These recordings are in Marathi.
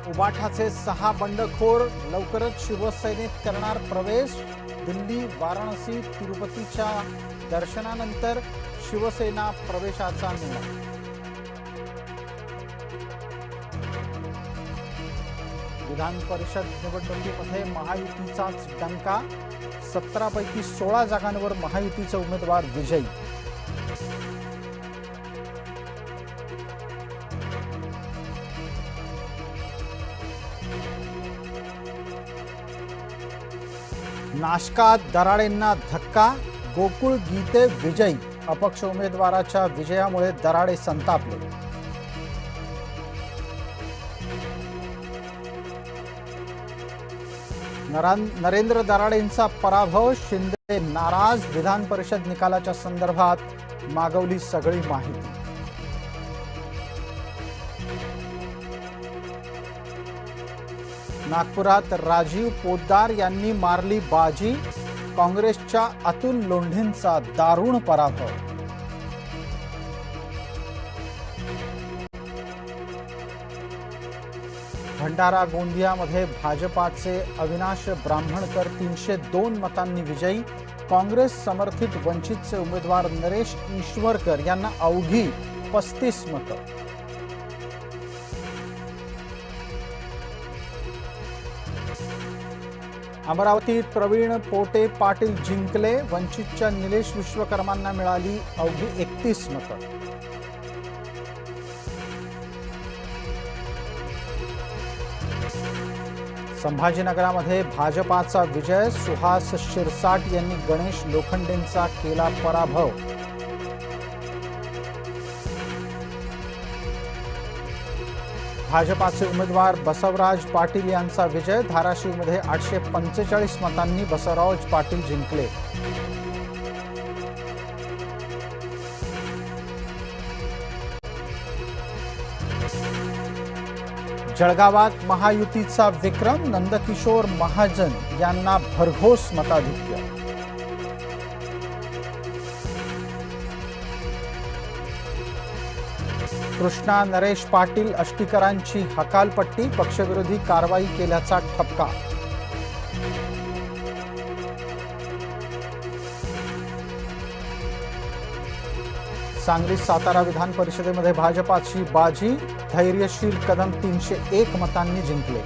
उबाठाचे 6 बंडखोर लवकरच शिवसेनेत करणार प्रवेश। दिल्ली, वाराणसी, तिरुपतीच्या दर्शनानंतर शिवसेना प्रवेशाचा निर्णय। विधान परिषद निवडणुकीमध्ये महायुतीचाच डंका। 17 पैकी 16 जागांवर महायुतीचे उमेदवार विजयी। नाशकात दराडेंना धक्का, गोकुळ गीते विजयी। अपक्ष उमेदवाराच्या विजयामुळे दराडे संतापले। नरेंद्र दराडेंचा पराभव, शिंदे नाराज। विधान परिषद निकालाच्या संदर्भात मागवली सगळी माहिती। नागपुरात राजीव पोद्दार यांनी मारली बाजी, काँग्रेसच्या अतुल लोंढेंचा दारुण पराभव। भंडारा गोंदियामध्ये भाजपाचे अविनाश ब्राह्मणकर 302 मतांनी विजयी। काँग्रेस समर्थित वंचितचे उमेदवार नरेश ईश्वरकर यांना अवघी 35 मतं। अमरावतीत प्रवीण पोटे पाटील जिंकले, वंचितच्या निलेश विश्वकर्मांना मिळाली अवघी 31 मतं। संभाजीनगरामध्ये भाजपाचा विजय, सुहास शिरसाट यांनी गणेश लोखंडेंचा केला पराभव। भाजपाचे उमेदवार बसवराज पाटील यांचा विजय, धाराशिवमध्ये 845 मतांनी बसवराज पाटील जिंकले। जळगावात महायुतीचा विक्रम, नंदकिशोर महाजन यांना भरघोस मताधिक्य। कृष्णा नरेश पाटील अष्टीकरांची हकालपट्टी, पक्षविरोधी कारवाई केल्याचा ठपका। सांगली सातारा विधान परिषदेमध्ये भाजपाची बाजी, धैर्यशील कदम 301 मतांनी जिंकले।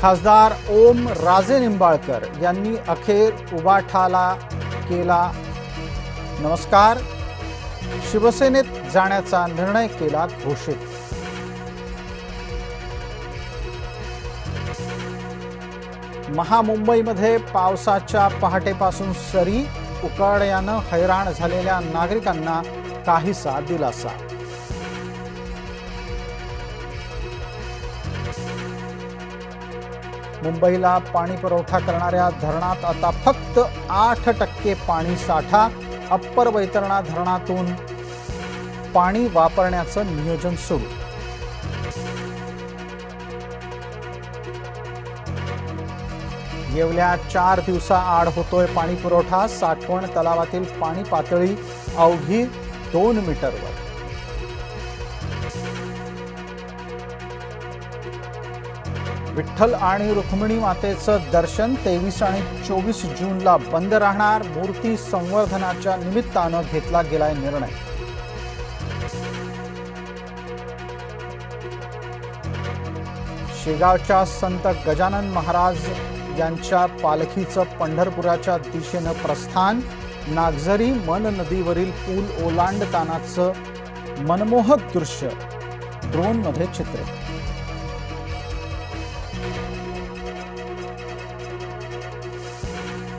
खासदार ओम राजे निंबाळकर यांनी अखेर उबाठाला केला नमस्कार, शिवसेनेत जाण्याचा निर्णय केला घोषित। महामुंबईमध्ये पावसाच्या पहाटेपासून सरी, उकाड्यानं हैराण झालेल्या नागरिकांना काहीसा दिलासा। मुंबईला पाणी पुरवठा करणाऱ्या धरणात आता फक्त 8% पाणी साठा, अप्पर वैतरणा धरणातून पाणी वापरण्याचं नियोजन सुरू। गेल्या 4 दिवसाआड होतोय पाणी पुरवठा, साठवण तलावातील पाणी पातळी अवघी 2 मीटरवर। विठ्ठल आणि रुक्मिणी मातेचं दर्शन 23 आणि 24 जूनला बंद राहणार, मूर्ती संवर्धनाच्या निमित्तानं घेतला गेलाय निर्णय। शेगावच्या संत गजानन महाराज यांच्या पालखीचं पंढरपुराच्या दिशेनं प्रस्थान, नागझरी मन नदीवरील पूल ओलांडतानाचं मनमोहक दृश्य ड्रोनमध्ये चित्रित।